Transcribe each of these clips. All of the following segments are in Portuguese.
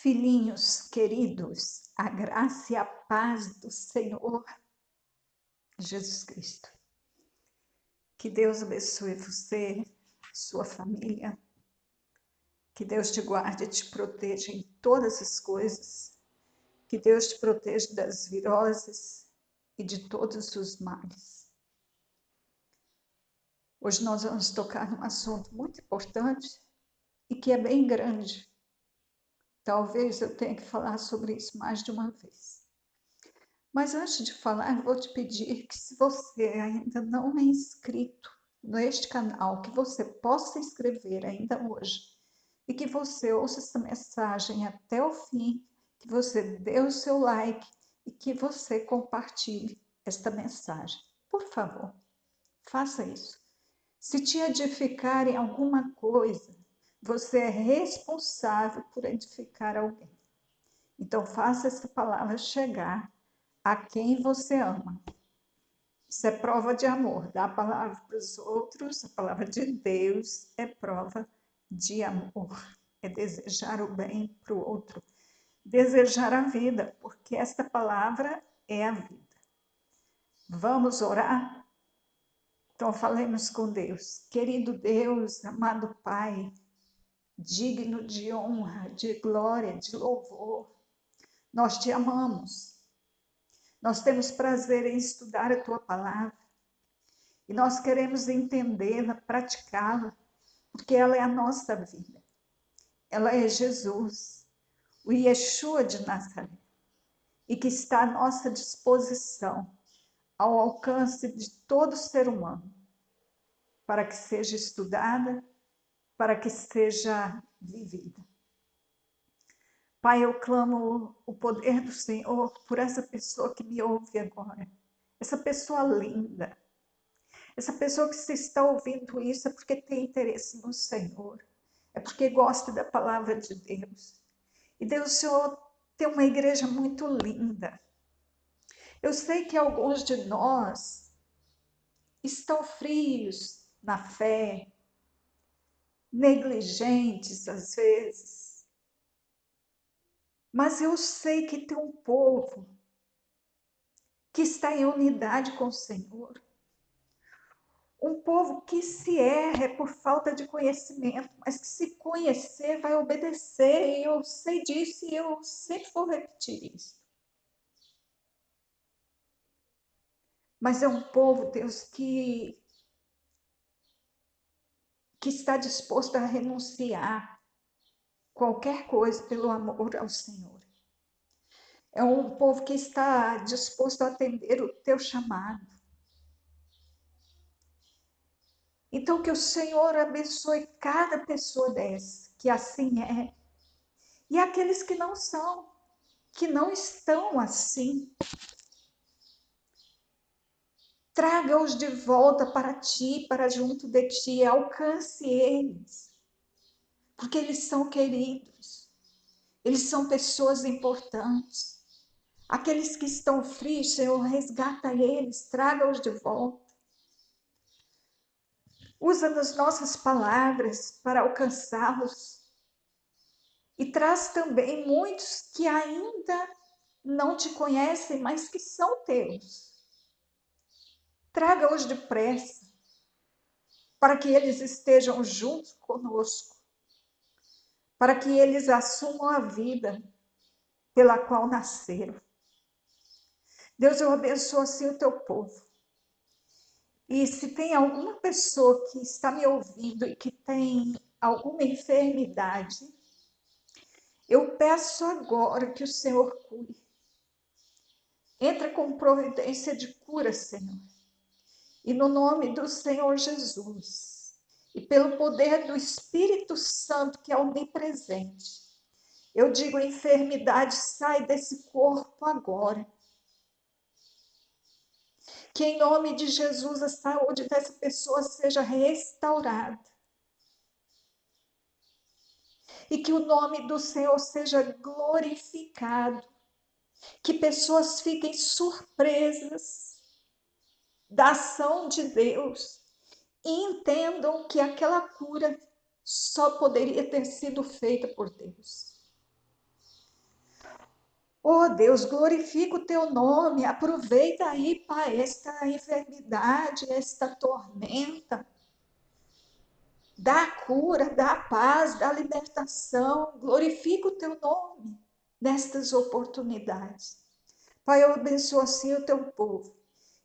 Filhinhos queridos, a graça e a paz do Senhor Jesus Cristo. Que Deus abençoe você, sua família. Que Deus te guarde e te proteja em todas as coisas. Que Deus te proteja das viroses e de todos os males. Hoje nós vamos tocar num assunto muito importante e que é bem grande. Talvez eu tenha que falar sobre isso mais de uma vez. Mas antes de falar, eu vou te pedir que, se você ainda não é inscrito neste canal, que você possa se inscrever ainda hoje e que você ouça essa mensagem até o fim, que você dê o seu like e que você compartilhe esta mensagem. Por favor, faça isso. Se te edificar em alguma coisa, você é responsável por edificar alguém. Então, faça essa palavra chegar a quem você ama. Isso é prova de amor. Dar a palavra para os outros, a palavra de Deus é prova de amor. É desejar o bem para o outro. Desejar a vida, porque esta palavra é a vida. Vamos orar? Então, falemos com Deus. Querido Deus, amado Pai, digno de honra, de glória, de louvor, nós te amamos. Nós temos prazer em estudar a tua palavra e nós queremos entendê-la, praticá-la, porque ela é a nossa vida. Ela é Jesus, o Yeshua de Nazaré, e que está à nossa disposição, ao alcance de todo ser humano, para que seja estudada, para que seja vivida. Pai, eu clamo o poder do Senhor por essa pessoa que me ouve agora, essa pessoa linda. Essa pessoa que você está ouvindo isso é porque tem interesse no Senhor, é porque gosta da palavra de Deus. E Deus, o Senhor tem uma igreja muito linda. Eu sei que alguns de nós estão frios na fé, negligentes às vezes, mas eu sei que tem um povo que está em unidade com o Senhor. Um povo que se erra é por falta de conhecimento, mas que se conhecer vai obedecer. E eu sei disso e eu sempre vou repetir isso. Mas é um povo, Deus, que está disposto a renunciar qualquer coisa pelo amor ao Senhor. É um povo que está disposto a atender o teu chamado. Então, que o Senhor abençoe cada pessoa dessa, que assim é. E aqueles que não são, que não estão assim. Traga-os de volta para ti, para junto de ti, alcance eles, porque eles são queridos, eles são pessoas importantes. Aqueles que estão frios, Senhor, resgata eles, traga-os de volta. Usa nas nossas palavras para alcançá-los. E traz também muitos que ainda não te conhecem, mas que são teus. Traga-os depressa, para que eles estejam juntos conosco, para que eles assumam a vida pela qual nasceram. Deus, eu abençoo assim o teu povo. E se tem alguma pessoa que está me ouvindo e que tem alguma enfermidade, eu peço agora que o Senhor cure. Entra com providência de cura, Senhor. E no nome do Senhor Jesus, e pelo poder do Espírito Santo, que é onipresente, eu digo: enfermidade, sai desse corpo agora. Que em nome de Jesus a saúde dessa pessoa seja restaurada. E que o nome do Senhor seja glorificado. Que pessoas fiquem surpresas da ação de Deus e entendam que aquela cura só poderia ter sido feita por Deus. Oh Deus, glorifica o teu nome, aproveita aí, Pai, esta enfermidade, esta tormenta, dá cura, dá paz, dá libertação, glorifica o teu nome nestas oportunidades. Pai, eu abençoo assim o teu povo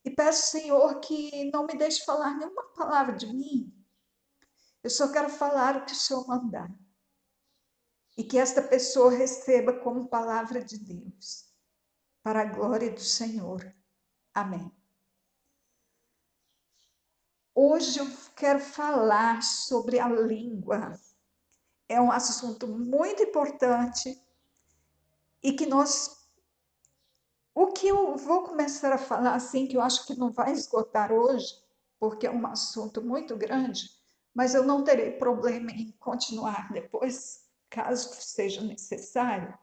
e peço, Senhor, que não me deixe falar nenhuma palavra de mim, eu só quero falar o que o Senhor mandar. E que esta pessoa receba como palavra de Deus, para a glória do Senhor. Amém. Hoje eu quero falar sobre a língua. É um assunto muito importante e que o que eu vou começar a falar assim, que eu acho que não vai esgotar hoje, porque é um assunto muito grande, mas eu não terei problema em continuar depois, caso seja necessário.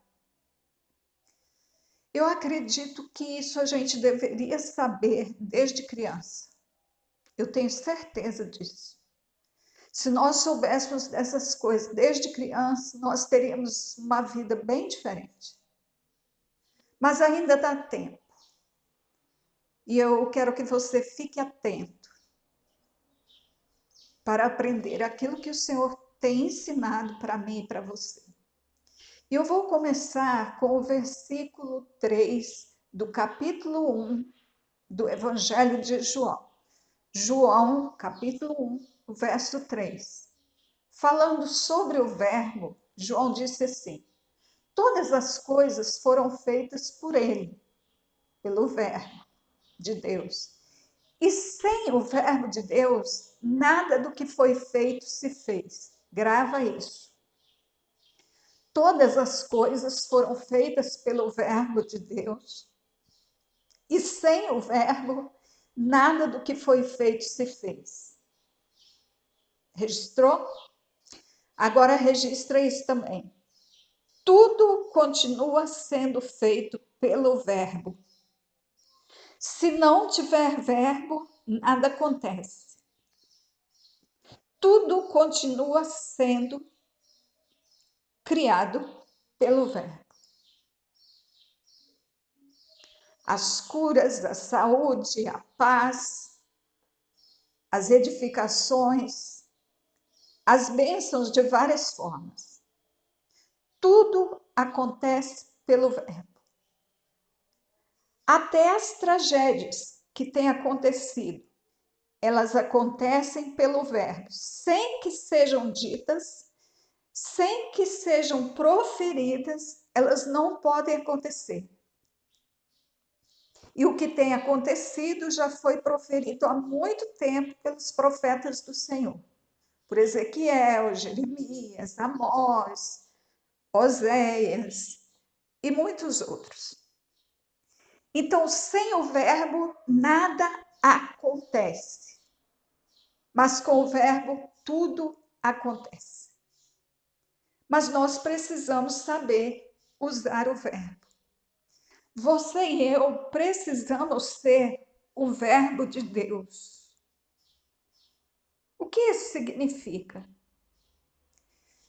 Eu acredito que isso a gente deveria saber desde criança. Eu tenho certeza disso. Se nós soubéssemos dessas coisas desde criança, nós teríamos uma vida bem diferente. Mas ainda dá tempo. E eu quero que você fique atento para aprender aquilo que o Senhor tem ensinado para mim e para você. E eu vou começar com o versículo 3 do capítulo 1 do Evangelho de João. João, capítulo 1, verso 3. Falando sobre o verbo, João disse assim: todas as coisas foram feitas por ele, pelo verbo de Deus. E sem o verbo de Deus, nada do que foi feito se fez. Grava isso. Todas as coisas foram feitas pelo verbo de Deus. E sem o verbo, nada do que foi feito se fez. Registrou? Agora registra isso também. Tudo continua sendo feito pelo verbo. Se não tiver verbo, nada acontece. Tudo continua sendo criado pelo verbo. As curas, a saúde, a paz, as edificações, as bênçãos de várias formas. Tudo acontece pelo verbo. Até as tragédias que têm acontecido, elas acontecem pelo verbo, sem que sejam ditas, sem que sejam proferidas, elas não podem acontecer. E o que tem acontecido já foi proferido há muito tempo pelos profetas do Senhor. Por Ezequiel, Jeremias, Amós, Oséias e muitos outros. Então, sem o verbo, nada acontece. Mas com o verbo, tudo acontece. Mas nós precisamos saber usar o verbo. Você e eu precisamos ser o verbo de Deus. O que isso significa?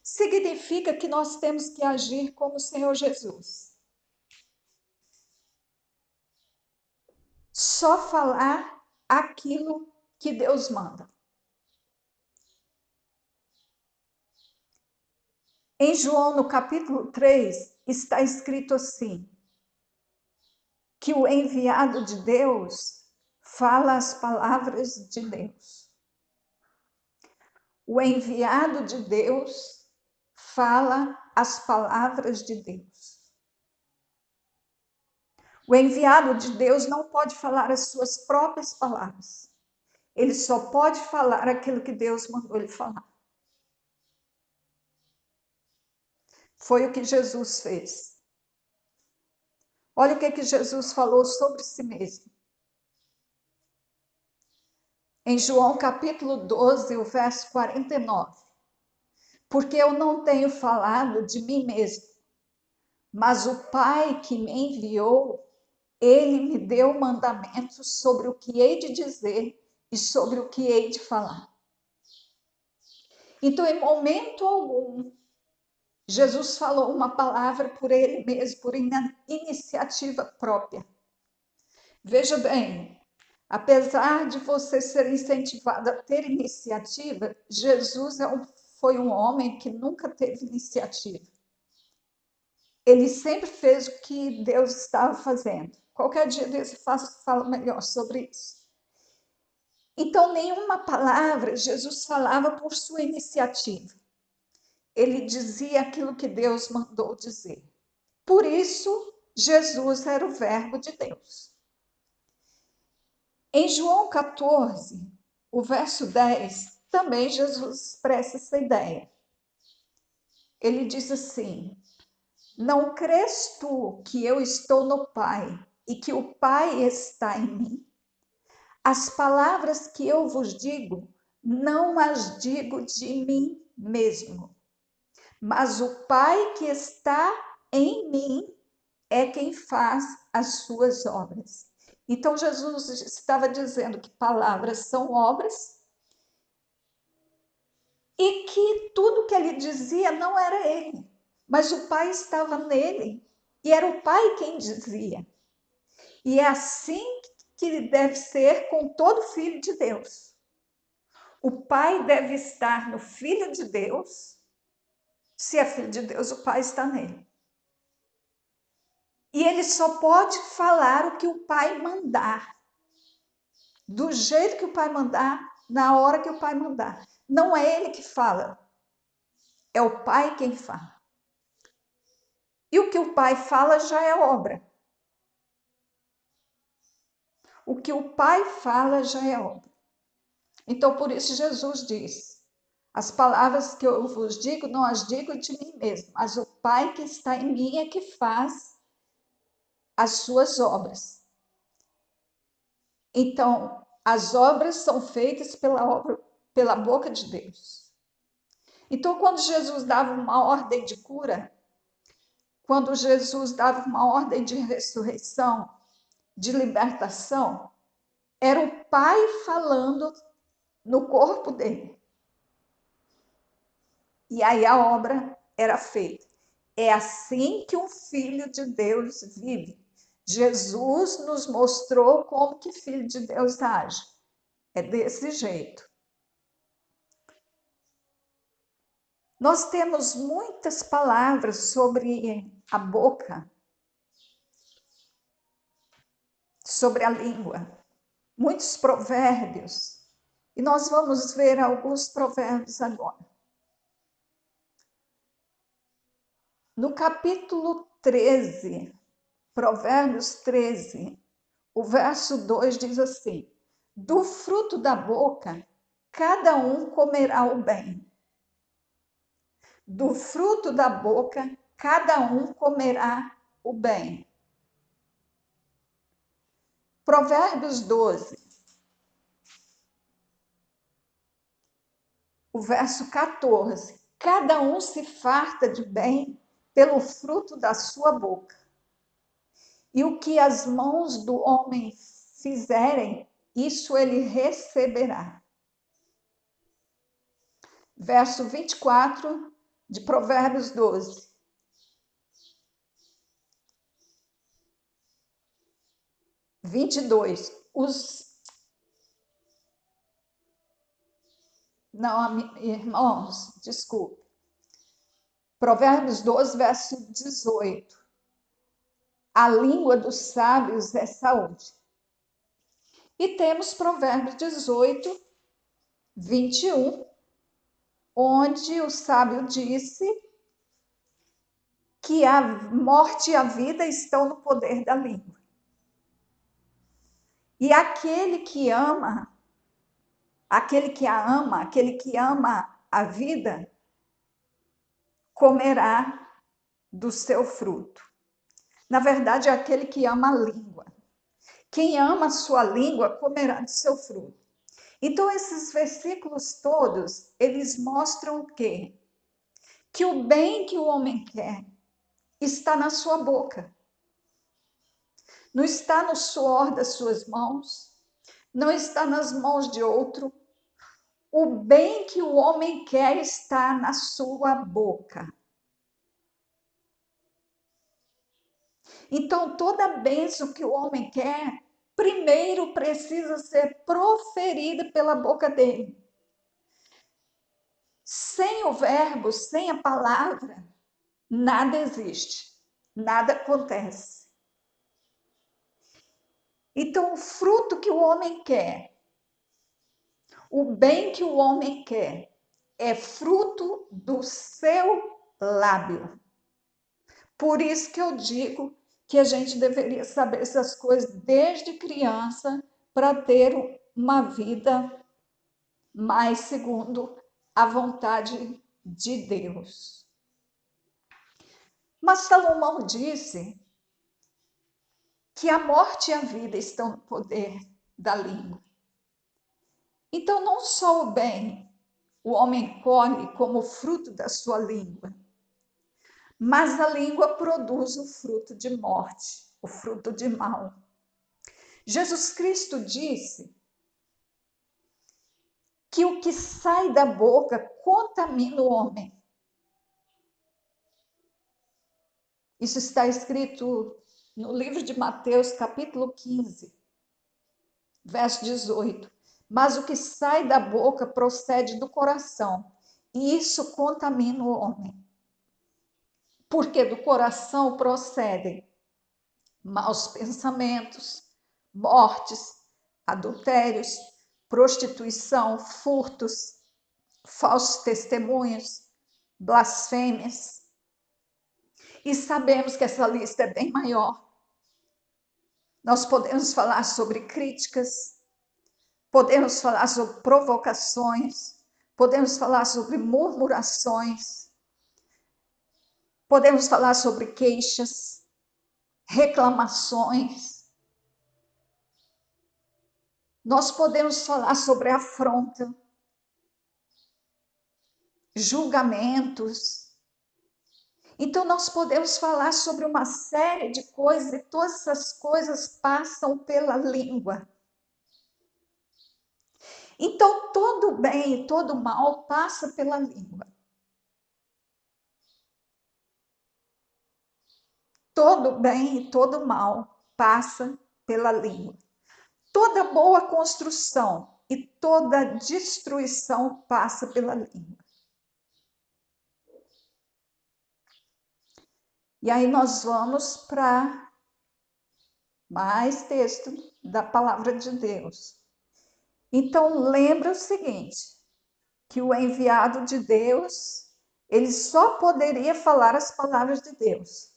Significa que nós temos que agir como o Senhor Jesus. Só falar aquilo que Deus manda. Em João, no capítulo 3, está escrito assim, que o enviado de Deus fala as palavras de Deus. O enviado de Deus fala as palavras de Deus. O enviado de Deus não pode falar as suas próprias palavras. Ele só pode falar aquilo que Deus mandou ele falar. Foi o que Jesus fez. Olha o que Jesus falou sobre si mesmo. Em João capítulo 12, o verso 49. Porque eu não tenho falado de mim mesmo, mas o Pai que me enviou, ele me deu mandamentos sobre o que hei de dizer e sobre o que hei de falar. Então, em momento algum, Jesus falou uma palavra por ele mesmo, por iniciativa própria. Veja bem, apesar de você ser incentivado a ter iniciativa, Jesus foi um homem que nunca teve iniciativa. Ele sempre fez o que Deus estava fazendo. Qualquer dia Deus fala melhor sobre isso. Então, nenhuma palavra Jesus falava por sua iniciativa. Ele dizia aquilo que Deus mandou dizer. Por isso, Jesus era o Verbo de Deus. Em João 14, o verso 10, também Jesus expressa essa ideia. Ele diz assim: não crês tu que eu estou no Pai e que o Pai está em mim? As palavras que eu vos digo, não as digo de mim mesmo, mas o Pai que está em mim é quem faz as suas obras. Então, Jesus estava dizendo que palavras são obras e que tudo que ele dizia não era ele, mas o Pai estava nele e era o Pai quem dizia. E é assim que deve ser com todo filho de Deus. O Pai deve estar no Filho de Deus. Se é filho de Deus, o Pai está nele. E ele só pode falar o que o Pai mandar. Do jeito que o Pai mandar, na hora que o Pai mandar. Não é ele que fala, é o Pai quem fala. E o que o Pai fala já é obra. O que o Pai fala já é obra. Então, por isso Jesus diz: as palavras que eu vos digo, não as digo de mim mesmo, mas o Pai que está em mim é que faz as suas obras. Então, as obras são feitas pela boca de Deus. Então, quando Jesus dava uma ordem de cura, quando Jesus dava uma ordem de ressurreição, de libertação, era o Pai falando no corpo dele. E aí a obra era feita. É assim que um filho de Deus vive. Jesus nos mostrou como que filho de Deus age. É desse jeito. Nós temos muitas palavras sobre a boca, sobre a língua, muitos provérbios. E nós vamos ver alguns provérbios agora. No capítulo 13, Provérbios 13, o verso 2 diz assim: do fruto da boca, cada um comerá o bem. Do fruto da boca, cada um comerá o bem. Provérbios 12, o verso 14: cada um se farta de bem pelo fruto da sua boca. E o que as mãos do homem fizerem, isso ele receberá. Verso 24 de Provérbios 12. Irmãos, desculpe. Provérbios 12, verso 18. A língua dos sábios é saúde. E temos Provérbios 18, 21, onde o sábio disse que a morte e a vida estão no poder da língua. E aquele que ama a vida, comerá do seu fruto. Na verdade, é aquele que ama a língua. Quem ama a sua língua, comerá do seu fruto. Então, esses versículos todos, eles mostram o quê? Que o bem que o homem quer está na sua boca. Não está no suor das suas mãos, não está nas mãos de outro. O bem que o homem quer está na sua boca. Então, toda bênção que o homem quer, primeiro precisa ser proferida pela boca dele. Sem o verbo, sem a palavra, nada existe, nada acontece. Então, o fruto que o homem quer, o bem que o homem quer, é fruto do seu lábio. Por isso que eu digo que a gente deveria saber essas coisas desde criança para ter uma vida mais segundo a vontade de Deus. Mas Salomão disse que a morte e a vida estão no poder da língua. Então, não só o bem o homem colhe como fruto da sua língua, mas a língua produz o fruto de morte, o fruto de mal. Jesus Cristo disse que o que sai da boca contamina o homem. Isso está escrito no livro de Mateus, capítulo 15, verso 18. Mas o que sai da boca procede do coração, e isso contamina o homem. Porque do coração procedem maus pensamentos, mortes, adultérios, prostituição, furtos, falsos testemunhos, blasfêmias. E sabemos que essa lista é bem maior. Nós podemos falar sobre críticas, podemos falar sobre provocações, podemos falar sobre murmurações, podemos falar sobre queixas, reclamações. Nós podemos falar sobre afronta, julgamentos. Então, nós podemos falar sobre uma série de coisas, e todas essas coisas passam pela língua. Então, todo bem e todo mal passa pela língua. Todo bem e todo mal passa pela língua. Toda boa construção e toda destruição passa pela língua. E aí nós vamos para mais texto da palavra de Deus. Então, lembra o seguinte, que o enviado de Deus, ele só poderia falar as palavras de Deus.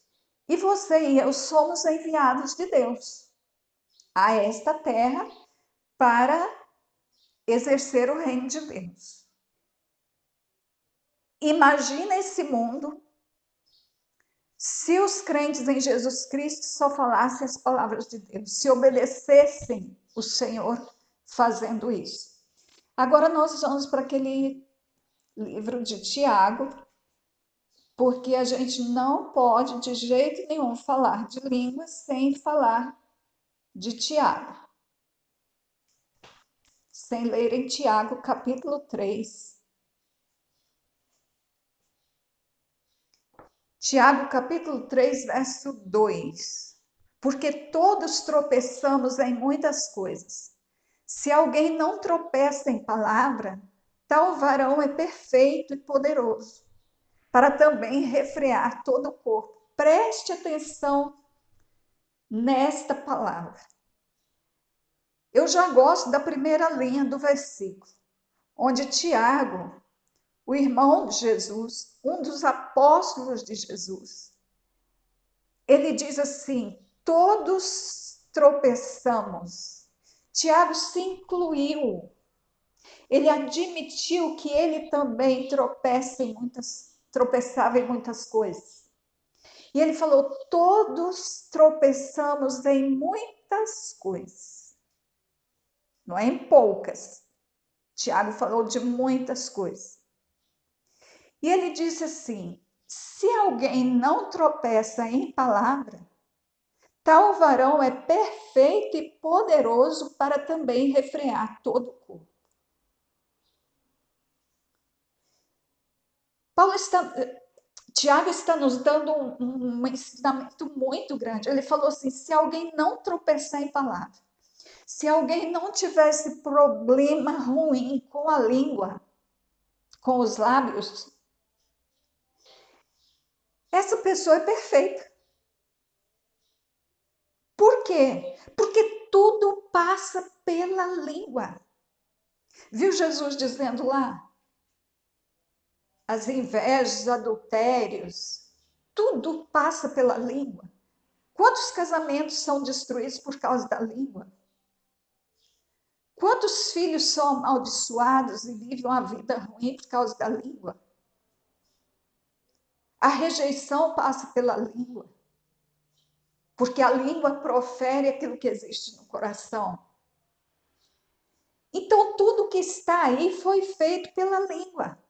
E você e eu somos enviados de Deus a esta terra para exercer o reino de Deus. Imagina esse mundo se os crentes em Jesus Cristo só falassem as palavras de Deus, se obedecessem o Senhor fazendo isso. Agora nós vamos para aquele livro de Tiago, porque a gente não pode de jeito nenhum falar de língua sem falar de Tiago. Sem ler em Tiago, capítulo 3. Tiago, capítulo 3, verso 2. Porque todos tropeçamos em muitas coisas. Se alguém não tropeça em palavra, tal varão é perfeito e poderoso, para também refrear todo o corpo. Preste atenção nesta palavra. Eu já gosto da primeira linha do versículo, onde Tiago, o irmão de Jesus, um dos apóstolos de Jesus, ele diz assim: todos tropeçamos. Tiago se incluiu. Ele admitiu que ele também tropeçava em muitas coisas. E ele falou: todos tropeçamos em muitas coisas. Não é em poucas. Tiago falou de muitas coisas. E ele disse assim: se alguém não tropeça em palavra, tal varão é perfeito e poderoso para também refrear todo o corpo. Tiago está nos dando um ensinamento muito grande. Ele falou assim: se alguém não tropeçar em palavra, se alguém não tiver esse problema ruim com a língua, com os lábios, essa pessoa é perfeita. Por quê? Porque tudo passa pela língua. Viu Jesus dizendo lá? As invejas, adultérios, tudo passa pela língua. Quantos casamentos são destruídos por causa da língua? Quantos filhos são amaldiçoados e vivem uma vida ruim por causa da língua? A rejeição passa pela língua, porque a língua profere aquilo que existe no coração. Então, tudo que está aí foi feito pela língua.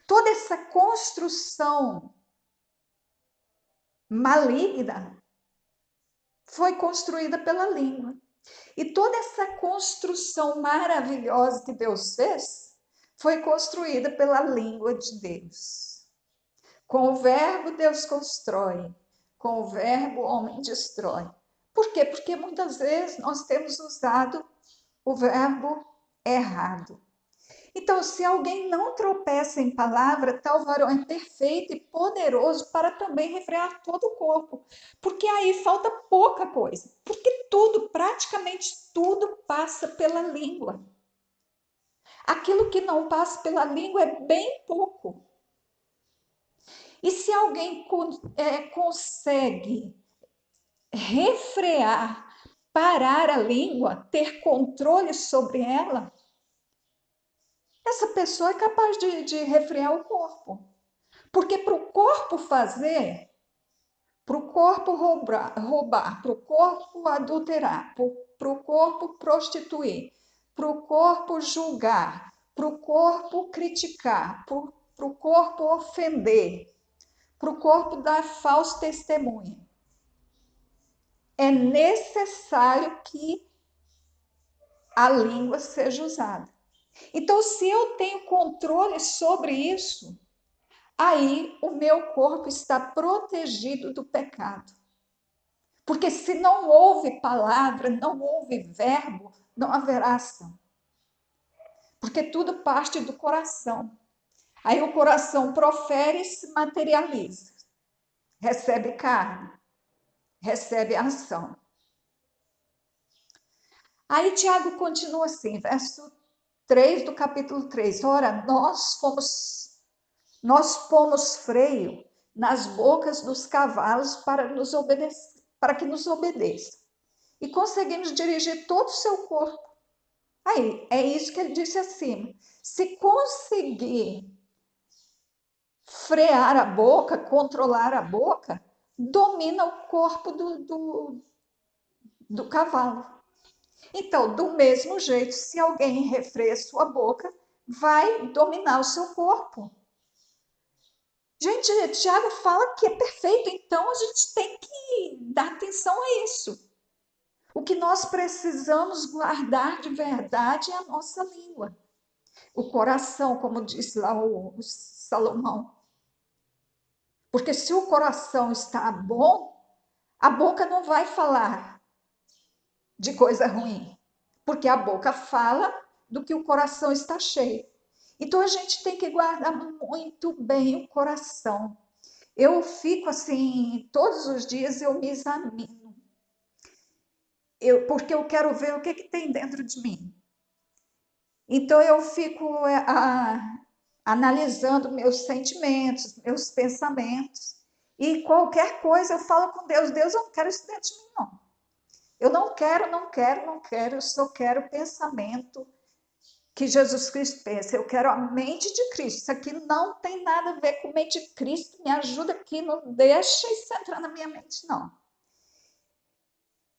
Toda essa construção maligna foi construída pela língua. E toda essa construção maravilhosa que Deus fez foi construída pela língua de Deus. Com o verbo, Deus constrói. Com o verbo, o homem destrói. Por quê? Porque muitas vezes nós temos usado o verbo errado. Então, se alguém não tropeça em palavra, tal varão é perfeito e poderoso para também refrear todo o corpo. Porque aí falta pouca coisa. Porque tudo, praticamente tudo, passa pela língua. Aquilo que não passa pela língua é bem pouco. E se alguém consegue refrear, parar a língua, ter controle sobre ela, essa pessoa é capaz de refrear o corpo. Porque para o corpo fazer, para o corpo roubar, para o corpo adulterar, para o corpo prostituir, para o corpo julgar, para o corpo criticar, para o corpo ofender, para o corpo dar falso testemunho, é necessário que a língua seja usada. Então, se eu tenho controle sobre isso, aí o meu corpo está protegido do pecado. Porque se não houve palavra, não houve verbo, não haverá ação. Porque tudo parte do coração. Aí o coração profere e se materializa. Recebe carne, recebe ação. Aí Tiago continua assim, verso 3 do capítulo 3. Ora, nós pomos freio nas bocas dos cavalos para que nos obedeçam. E conseguimos dirigir todo o seu corpo. Aí, é isso que ele disse acima. Se conseguir frear a boca, controlar a boca, domina o corpo do cavalo. Então, do mesmo jeito, se alguém refreia sua boca, vai dominar o seu corpo. Gente, Tiago fala que é perfeito, então a gente tem que dar atenção a isso. O que nós precisamos guardar de verdade é a nossa língua. O coração, como disse lá o Salomão. Porque se o coração está bom, a boca não vai falar de coisa ruim. Porque a boca fala do que o coração está cheio. Então a gente tem que guardar muito bem o coração. Eu fico assim, todos os dias eu me examino. Porque eu quero ver o que tem dentro de mim. Então eu fico analisando meus sentimentos, meus pensamentos. E qualquer coisa eu falo com Deus, Deus, eu não quero isso dentro de mim, não. Eu não quero, eu só quero o pensamento que Jesus Cristo pensa. Eu quero a mente de Cristo. Isso aqui não tem nada a ver com a mente de Cristo. Me ajuda aqui, não deixa isso entrar na minha mente, não.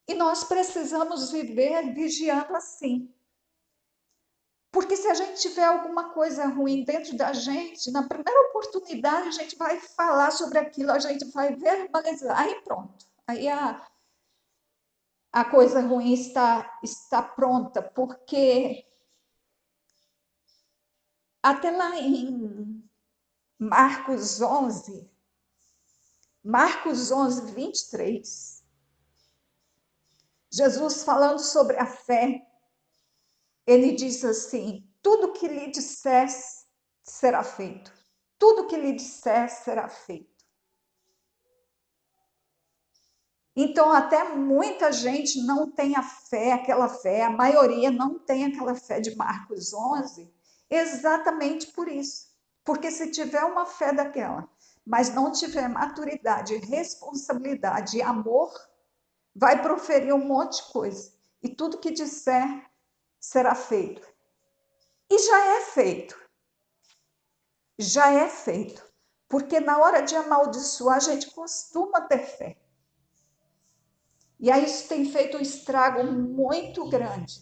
E nós precisamos viver vigiando assim. Porque se a gente tiver alguma coisa ruim dentro da gente, na primeira oportunidade a gente vai falar sobre aquilo, a gente vai verbalizar, aí pronto. Aí a coisa ruim está pronta, porque até lá em Marcos 11, 23. Jesus falando sobre a fé, ele diz assim: tudo que lhe disser será feito. Tudo que lhe disser será feito. Então, até muita gente não tem a fé, aquela fé, a maioria não tem aquela fé de Marcos 11, exatamente por isso. Porque se tiver uma fé daquela, mas não tiver maturidade, responsabilidade e amor, vai proferir um monte de coisa. E tudo que disser será feito. E já é feito. Já é feito. Porque na hora de amaldiçoar, a gente costuma ter fé. E aí isso tem feito um estrago muito grande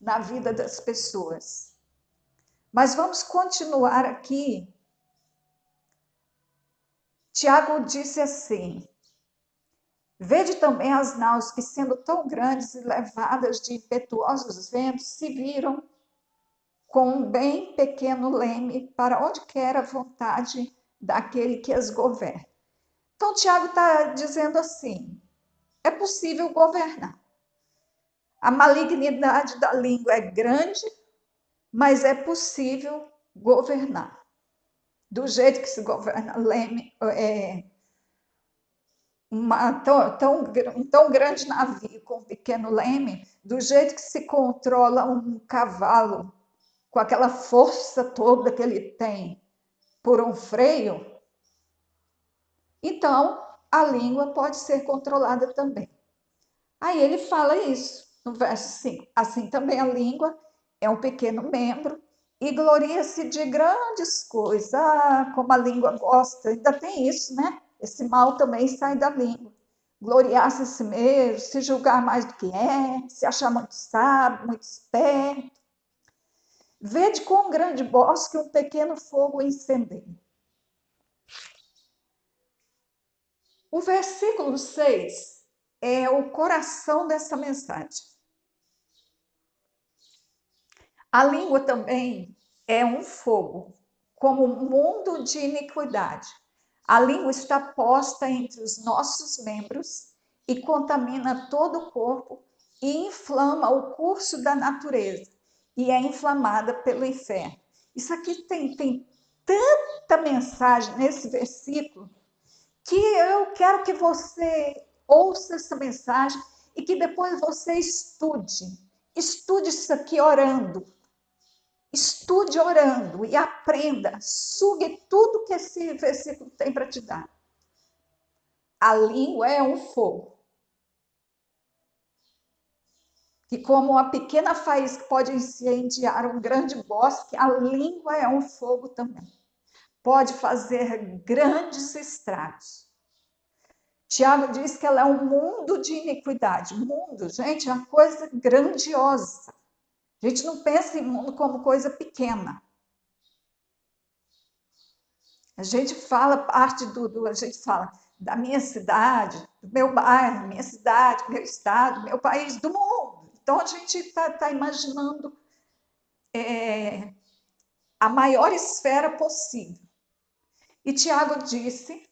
na vida das pessoas. Mas vamos continuar aqui. Tiago disse assim: vede também as naus que, sendo tão grandes e levadas de impetuosos ventos, se viram com um bem pequeno leme para onde quer a vontade daquele que as governa. Então, Tiago está dizendo assim: é possível governar. A malignidade da língua é grande, mas é possível governar. Do jeito que se governa leme, tão grande navio com um pequeno leme, do jeito que se controla um cavalo com aquela força toda que ele tem por um freio, então a língua pode ser controlada também. Aí ele fala isso no verso 5. Assim também a língua é um pequeno membro e gloria-se de grandes coisas. Ah, como a língua gosta, ainda tem isso, né? Esse mal também sai da língua. Gloriar-se a si mesmo, se julgar mais do que é, se achar muito sábio, muito esperto. Vede com um grande bosque um pequeno fogo incendeia. O versículo 6 é o coração dessa mensagem. A língua também é um fogo, como um mundo de iniquidade. A língua está posta entre os nossos membros e contamina todo o corpo e inflama o curso da natureza e é inflamada pelo inferno. Isso aqui tem tanta mensagem nesse versículo que eu quero que você ouça essa mensagem e que depois você estude. Estude isso aqui orando. Estude orando e aprenda. Sugue tudo que esse versículo tem para te dar. A língua é um fogo. Que como uma pequena faísca pode incendiar um grande bosque, a língua é um fogo também. Pode fazer grandes estragos. Tiago diz que ela é um mundo de iniquidade. Mundo, gente, é uma coisa grandiosa. A gente não pensa em mundo como coisa pequena. A gente fala a gente fala da minha cidade, do meu bairro, minha cidade, meu estado, meu país, do mundo. Então a gente está imaginando a maior esfera possível. E Tiago disse,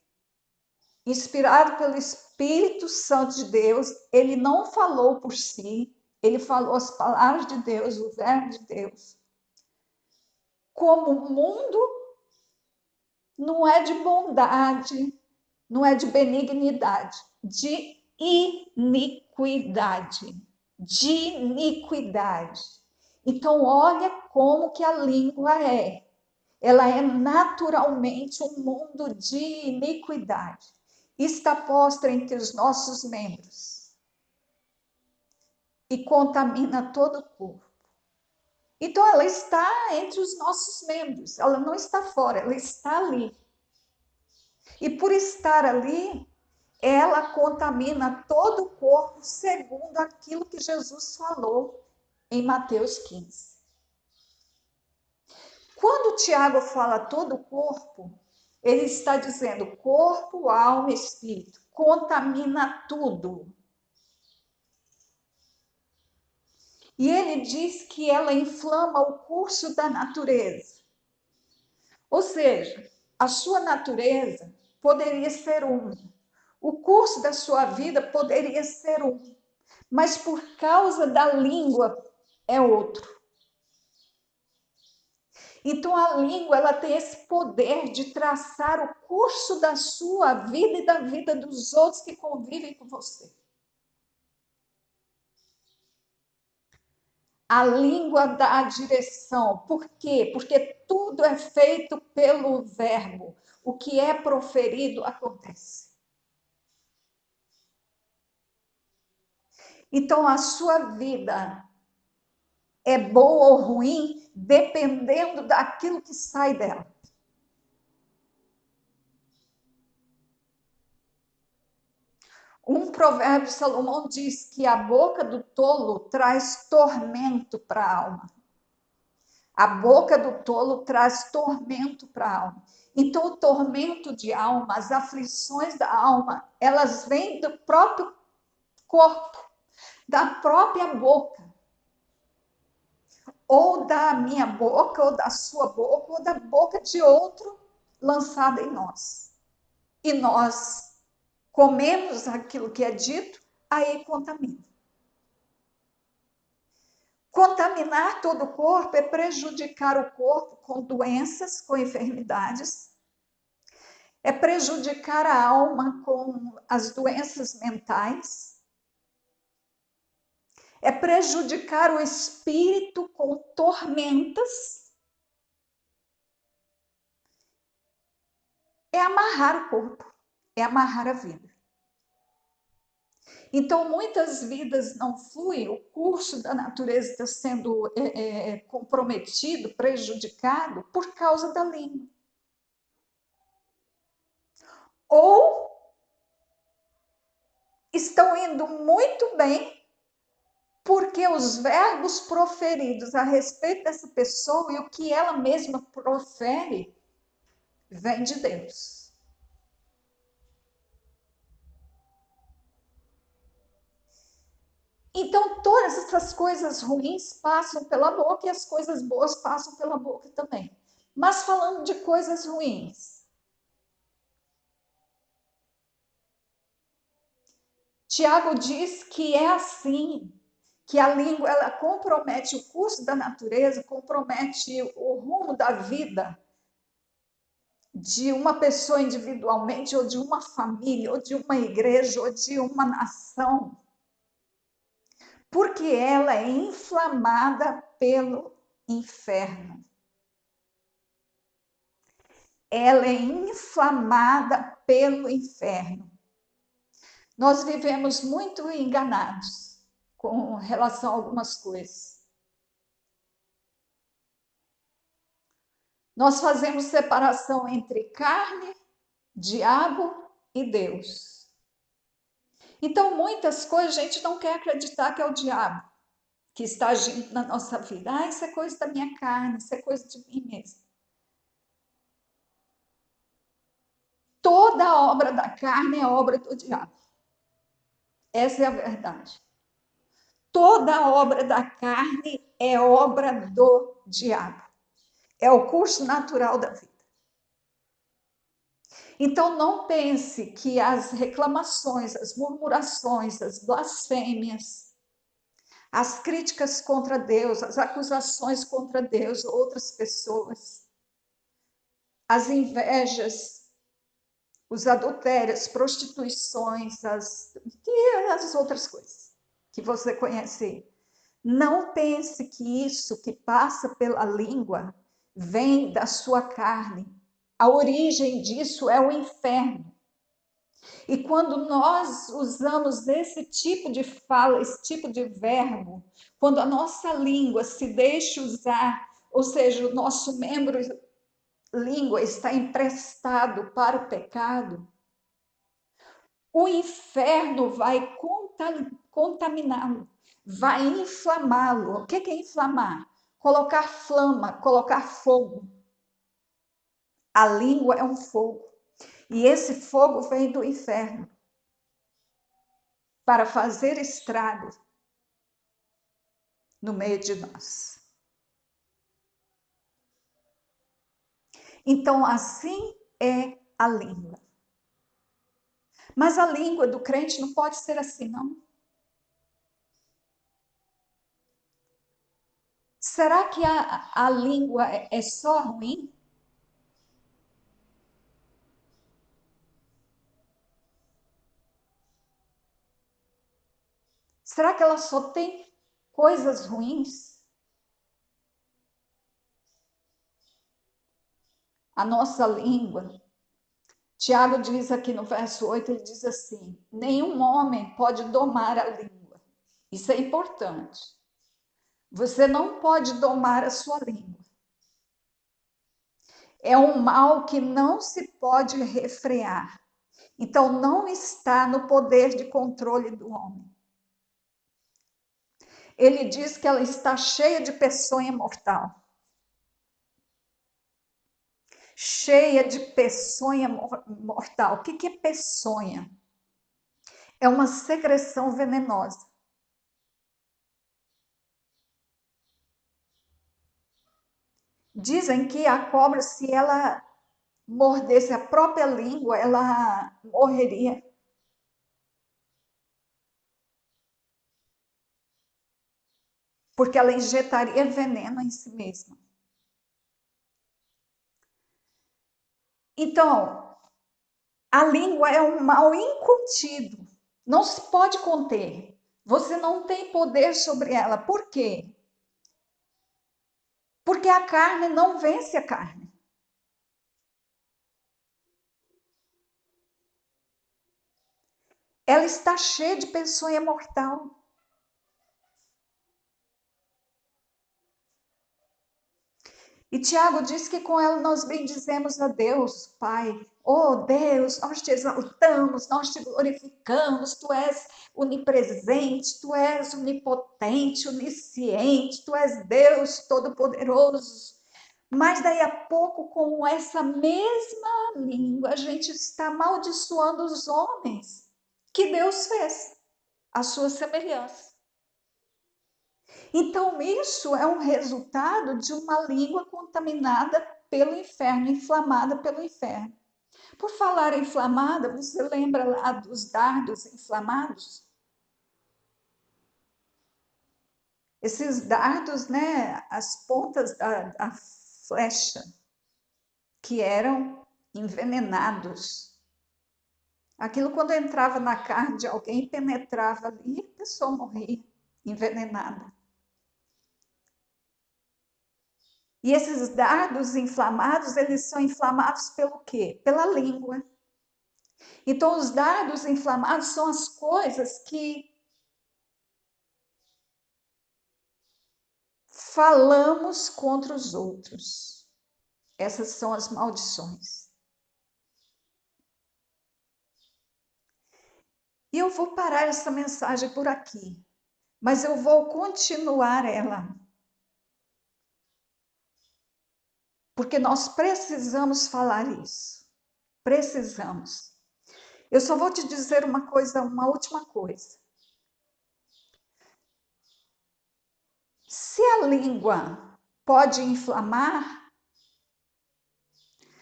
inspirado pelo Espírito Santo de Deus, ele não falou por si, ele falou as palavras de Deus, o verbo de Deus. Como o mundo não é de bondade, não é de benignidade, de iniquidade. De iniquidade. Então, olha como que a língua é. Ela é naturalmente um mundo de iniquidade. Está posta entre os nossos membros e contamina todo o corpo. Então, ela está entre os nossos membros, ela não está fora, ela está ali. E por estar ali, ela contamina todo o corpo, segundo aquilo que Jesus falou em Mateus 15. Quando Tiago fala todo o corpo, ele está dizendo corpo, alma e espírito, contamina tudo. E ele diz que ela inflama o curso da natureza. Ou seja, a sua natureza poderia ser uma, o curso da sua vida poderia ser um, mas por causa da língua é outro. Então a língua ela tem esse poder de traçar o curso da sua vida e da vida dos outros que convivem com você. A língua dá a direção. Por quê? Porque tudo é feito pelo verbo. O que é proferido acontece. Então a sua vida é boa ou ruim dependendo daquilo que sai dela. Um provérbio de Salomão diz que a boca do tolo traz tormento para a alma. A boca do tolo traz tormento para a alma. Então, o tormento de alma, as aflições da alma, elas vêm do próprio corpo, da própria boca. Ou da minha boca, ou da sua boca, ou da boca de outro lançada em nós. E nós comemos aquilo que é dito, aí contamina. Contaminar todo o corpo é prejudicar o corpo com doenças, com enfermidades, é prejudicar a alma com as doenças mentais, é prejudicar o espírito com tormentas, é amarrar o corpo, é amarrar a vida. Então, muitas vidas não fluem, o curso da natureza está sendo comprometido, prejudicado por causa da língua. Ou estão indo muito bem porque os verbos proferidos a respeito dessa pessoa e o que ela mesma profere vem de Deus. Então, todas essas coisas ruins passam pela boca e as coisas boas passam pela boca também. Mas falando de coisas ruins, Tiago diz que é assim, que a língua ela compromete o curso da natureza, compromete o rumo da vida de uma pessoa individualmente, ou de uma família, ou de uma igreja, ou de uma nação, porque ela é inflamada pelo inferno. Ela é inflamada pelo inferno. Nós vivemos muito enganados com relação a algumas coisas. Nós fazemos separação entre carne, diabo e Deus. Então, muitas coisas a gente não quer acreditar que é o diabo que está agindo na nossa vida. Ah, isso é coisa da minha carne, isso é coisa de mim mesmo. Toda obra da carne é obra do diabo. Essa é a verdade. Toda obra da carne é obra do diabo. É o curso natural da vida. Então, não pense que as reclamações, as murmurações, as blasfêmias, as críticas contra Deus, as acusações contra Deus, outras pessoas, as invejas, os adultérios, prostituições, as outras coisas que você conhece. Não pense que isso que passa pela língua vem da sua carne. A origem disso é o inferno. E quando nós usamos esse tipo de fala, esse tipo de verbo, quando a nossa língua se deixa usar, ou seja, o nosso membro língua está emprestado para o pecado, o inferno vai contaminá-lo, vai inflamá-lo. O que é inflamar? Colocar flama, colocar fogo. A língua é um fogo. E esse fogo vem do inferno para fazer estrago no meio de nós. Então, assim é a língua. Mas a língua do crente não pode ser assim, não. Será que a língua é só ruim? Será que ela só tem coisas ruins? A nossa língua. Tiago diz aqui no verso 8, ele diz assim: nenhum homem pode domar a língua. Isso é importante. Você não pode domar a sua língua. É um mal que não se pode refrear. Então, não está no poder de controle do homem. Ele diz que ela está cheia de peçonha mortal. Cheia de peçonha mortal. O que é peçonha? É uma secreção venenosa. Dizem que a cobra, se ela mordesse a própria língua, ela morreria. Porque ela injetaria veneno em si mesma. Então, a língua é um mal incontido. Não se pode conter. Você não tem poder sobre ela. Por quê? Porque a carne não vence a carne. Ela está cheia de peçonha mortal. E Tiago diz que com ela nós bendizemos a Deus, Pai. Oh Deus, nós te exaltamos, nós te glorificamos, tu és onipresente, tu és onipotente, onisciente, tu és Deus todo-poderoso. Mas daí a pouco, com essa mesma língua, a gente está amaldiçoando os homens que Deus fez, a sua semelhança. Então, isso é um resultado de uma língua contaminada pelo inferno, inflamada pelo inferno. Por falar inflamada, você lembra lá dos dardos inflamados? Esses dardos, né, as pontas da flecha, que eram envenenados. Aquilo, quando entrava na carne de alguém, penetrava ali e a pessoa morria envenenada. E esses dardos inflamados, eles são inflamados pelo quê? Pela língua. Então, os dardos inflamados são as coisas que falamos contra os outros. Essas são as maldições. E eu vou parar essa mensagem por aqui, mas eu vou continuar ela. Porque nós precisamos falar isso. Precisamos. Eu só vou te dizer uma coisa, uma última coisa. Se a língua pode inflamar,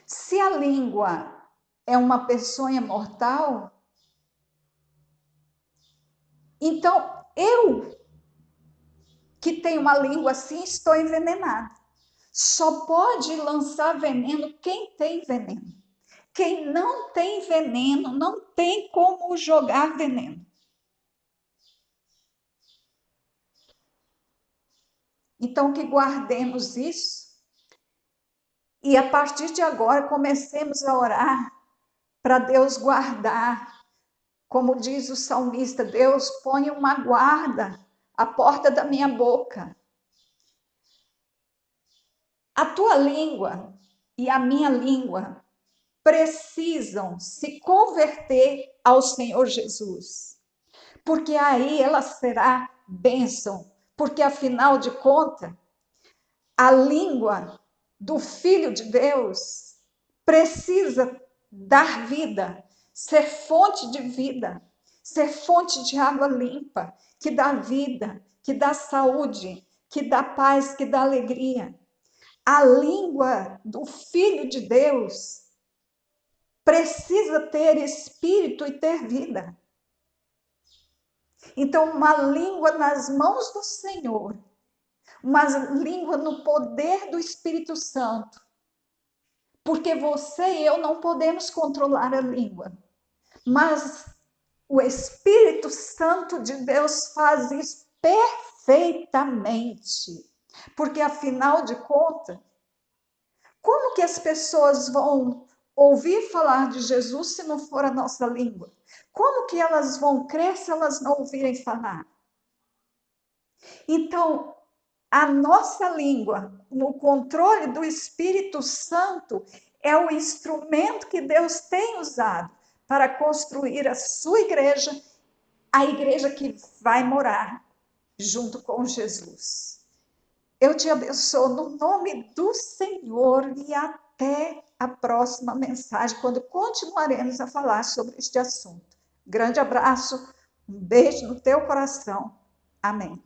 se a língua é uma peçonha mortal, então eu, que tenho uma língua assim, estou envenenada. Só pode lançar veneno quem tem veneno. Quem não tem veneno, não tem como jogar veneno. Então, que guardemos isso e, a partir de agora, comecemos a orar para Deus guardar. Como diz o salmista, Deus, põe uma guarda à porta da minha boca. A tua língua e a minha língua precisam se converter ao Senhor Jesus, porque aí ela será bênção, porque afinal de contas, a língua do Filho de Deus precisa dar vida, ser fonte de vida, ser fonte de água limpa, que dá vida, que dá saúde, que dá paz, que dá alegria. A língua do Filho de Deus precisa ter espírito e ter vida. Então, uma língua nas mãos do Senhor, uma língua no poder do Espírito Santo, porque você e eu não podemos controlar a língua, mas o Espírito Santo de Deus faz isso perfeitamente, porque afinal de contas, como que as pessoas vão ouvir falar de Jesus se não for a nossa língua? Como que elas vão crer se elas não ouvirem falar? Então, a nossa língua, no controle do Espírito Santo, é o instrumento que Deus tem usado para construir a sua igreja, a igreja que vai morar junto com Jesus. Eu te abençoo no nome do Senhor e até a próxima mensagem, quando continuaremos a falar sobre este assunto. Grande abraço, um beijo no teu coração. Amém.